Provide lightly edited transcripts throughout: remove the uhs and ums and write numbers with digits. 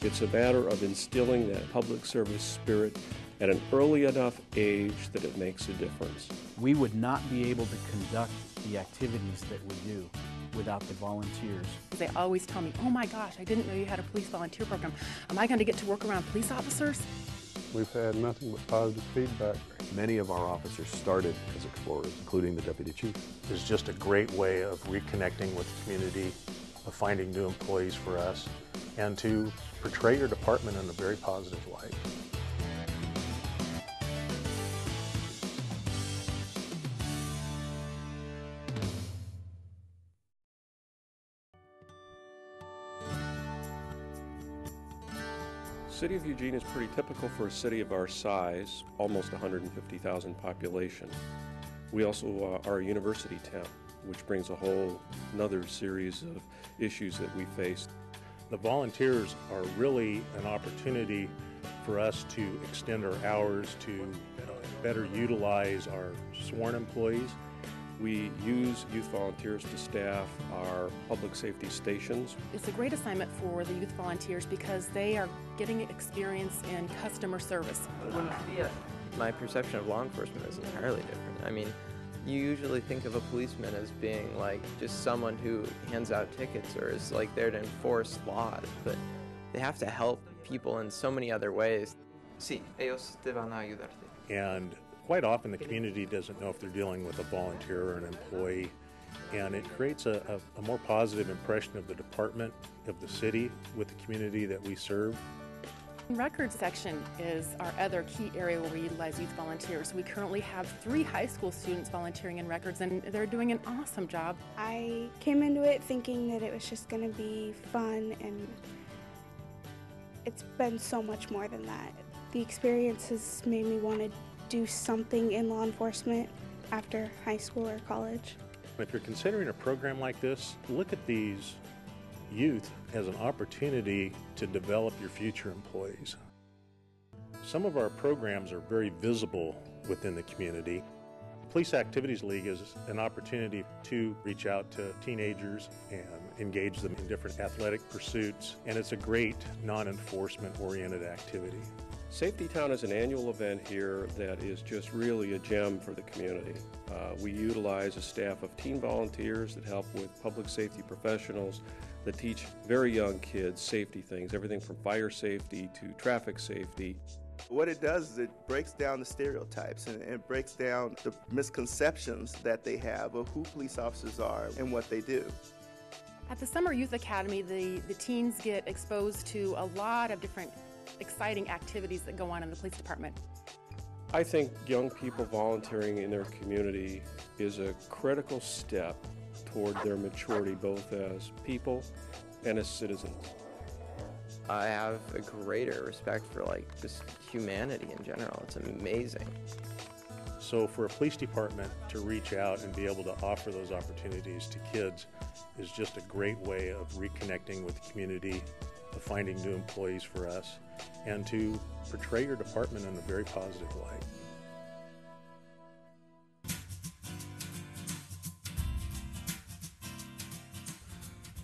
It's a matter of instilling that public service spirit at an early enough age that it makes a difference. We would not be able to conduct the activities that we do without the volunteers. They always tell me, oh my gosh, I didn't know you had a police volunteer program. Am I going to get to work around police officers? We've had nothing but positive feedback. Many of our officers started as explorers, including the deputy chief. It's just a great way of reconnecting with the community, of finding new employees for us, and to portray your department in a very positive light. The city of Eugene is pretty typical for a city of our size, almost 150,000 population. We also are a university town, which brings a whole another series of issues that we face. The volunteers are really an opportunity for us to extend our hours, to better utilize our sworn employees. We use youth volunteers to staff our public safety stations. It's a great assignment for the youth volunteers because they are getting experience in customer service. My perception of law enforcement is entirely different. I mean, you usually think of a policeman as being like just someone who hands out tickets or is like there to enforce laws, but they have to help people in so many other ways. Sí, ellos te van a ayudarte. And quite often the community doesn't know if they're dealing with a volunteer or an employee, and it creates a more positive impression of the department, of the city, with the community that we serve. Records section is our other key area where we utilize youth volunteers. We currently have 3 high school students volunteering in records, and they're doing an awesome job. I came into it thinking that it was just going to be fun, and it's been so much more than that. The experience has made me want to do something in law enforcement after high school or college. If you're considering a program like this, look at these youth as an opportunity to develop your future employees. Some of our programs are very visible within the community. Police Activities League is an opportunity to reach out to teenagers and engage them in different athletic pursuits, and it's a great non-enforcement oriented activity. Safety Town is an annual event here that is just really a gem for the community. We utilize a staff of teen volunteers that help with public safety professionals that teach very young kids safety things, everything from fire safety to traffic safety. What it does is it breaks down the stereotypes and it breaks down the misconceptions that they have of who police officers are and what they do. At the Summer Youth Academy, the teens get exposed to a lot of different exciting activities that go on in the police department. I think young people volunteering in their community is a critical step toward their maturity, both as people and as citizens. I have a greater respect for like just humanity in general. It's amazing. So for a police department to reach out and be able to offer those opportunities to kids is just a great way of reconnecting with the community, of finding new employees for us, and to portray your department in a very positive light.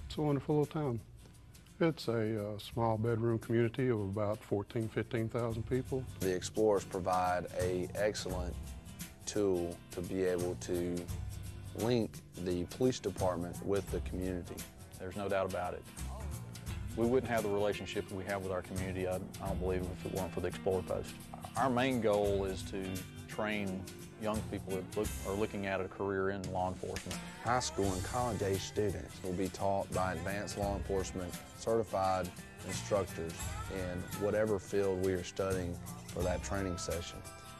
It's a wonderful little town. It's a small bedroom community of about 15,000 people. The Explorers provide an excellent tool to be able to link the police department with the community. There's no doubt about it. We wouldn't have the relationship we have with our community, I don't believe, if it weren't for the Explorer Post. Our main goal is to train young people that are looking at a career in law enforcement. High school and college age students will be taught by advanced law enforcement certified instructors in whatever field we are studying for that training session.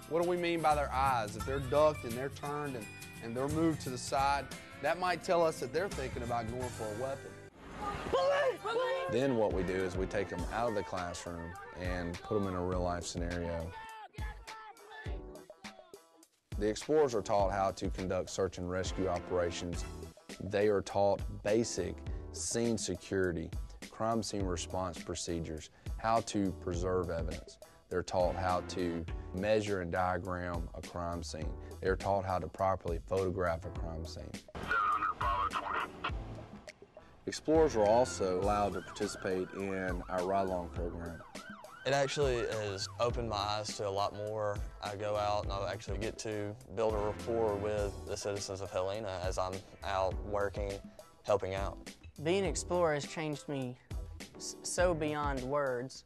What do we mean by their eyes? If they're ducked and they're turned and they're moved to the side, that might tell us that they're thinking about going for a weapon. Then what we do is we take them out of the classroom and put them in a real-life scenario. The Explorers are taught how to conduct search and rescue operations. They are taught basic scene security, crime scene response procedures, how to preserve evidence. They're taught how to measure and diagram a crime scene. They're taught how to properly photograph a crime scene. Explorers are also allowed to participate in our ride-along program. It actually has opened my eyes to a lot more. I go out and I actually get to build a rapport with the citizens of Helena as I'm out working, helping out. Being an explorer has changed me so beyond words.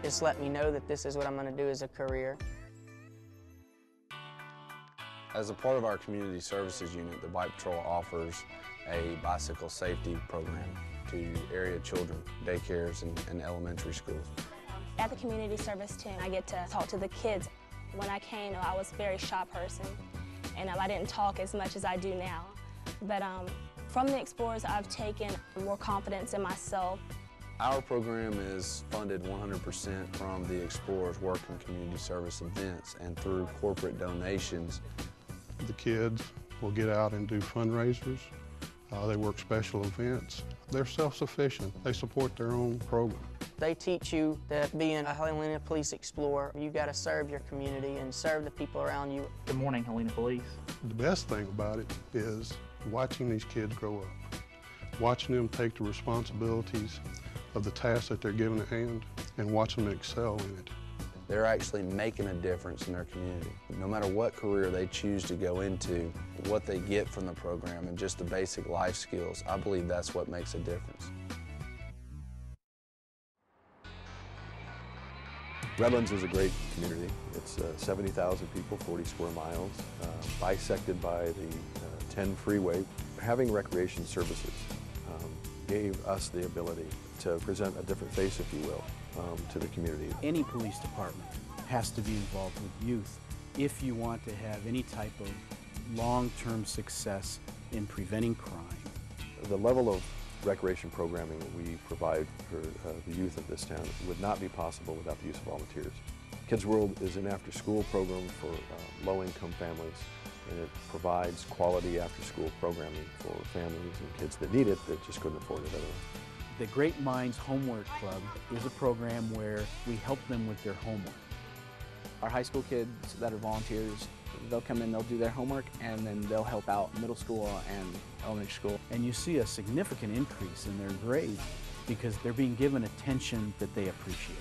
It's let me know that this is what I'm going to do as a career. As a part of our community services unit, the Bike Patrol offers a bicycle safety program to area children, daycares, and elementary schools. At the community service team, I get to talk to the kids. When I came, I was a very shy person, and I didn't talk as much as I do now. But from the Explorers, I've taken more confidence in myself. Our program is funded 100% from the Explorers Work and Community Service events and through corporate donations. The kids will get out and do fundraisers. They work special events. They're self-sufficient. They support their own program. They teach you that being a Helena Police Explorer, you've got to serve your community and serve the people around you. Good morning, Helena Police. The best thing about it is watching these kids grow up, watching them take the responsibilities of the tasks that they're given at hand and watching them excel in it. They're actually making a difference in their community. No matter what career they choose to go into, what they get from the program and just the basic life skills, I believe that's what makes a difference. Redlands is a great community. It's 70,000 people, 40 square miles, bisected by the 10 freeway. Having recreation services gave us the ability to present a different face, if you will, to the community. Any police department has to be involved with youth if you want to have any type of long-term success in preventing crime. The level of recreation programming that we provide for the youth of this town would not be possible without the use of volunteers. Kids World is an after-school program for low-income families, and it provides quality after-school programming for families and kids that need it that just couldn't afford it otherwise. The Great Minds Homework Club is a program where we help them with their homework. Our high school kids that are volunteers, they'll come in, they'll do their homework, and then they'll help out middle school and elementary school. And you see a significant increase in their grades because they're being given attention that they appreciate.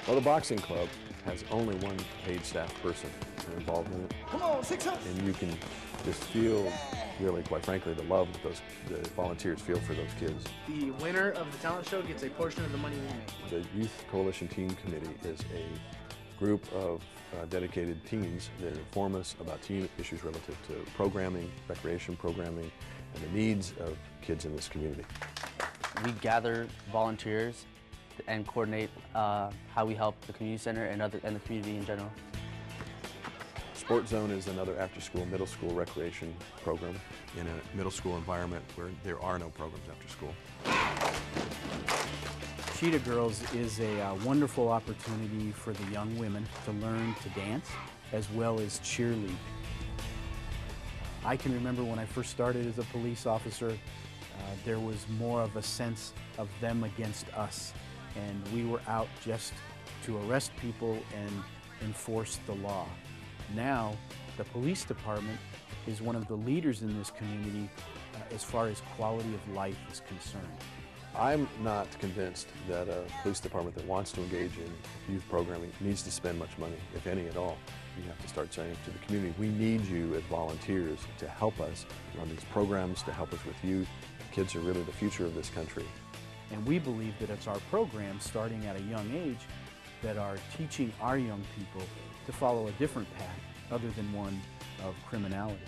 Well, the boxing club has only one paid staff person involved in it. Come on, 600! And you can just feel, really, quite frankly, the love that the volunteers feel for those kids. The winner of the talent show gets a portion of the money we make. The Youth Coalition Teen Committee is a group of dedicated teens that inform us about teen issues relative to programming, recreation programming, and the needs of kids in this community. We gather volunteers and coordinate how we help the community center and the community in general. Sport Zone is another after-school, middle school recreation program in a middle school environment where there are no programs after school. Cheetah Girls is a wonderful opportunity for the young women to learn to dance as well as cheerlead. I can remember when I first started as a police officer, there was more of a sense of them against us, and we were out just to arrest people and enforce the law. Now, the police department is one of the leaders in this community as far as quality of life is concerned. I'm not convinced that a police department that wants to engage in youth programming needs to spend much money, if any at all. You have to start saying to the community, we need you as volunteers to help us run these programs, to help us with youth. Kids are really the future of this country. And we believe that it's our programs, starting at a young age, that are teaching our young people to follow a different path other than one of criminality.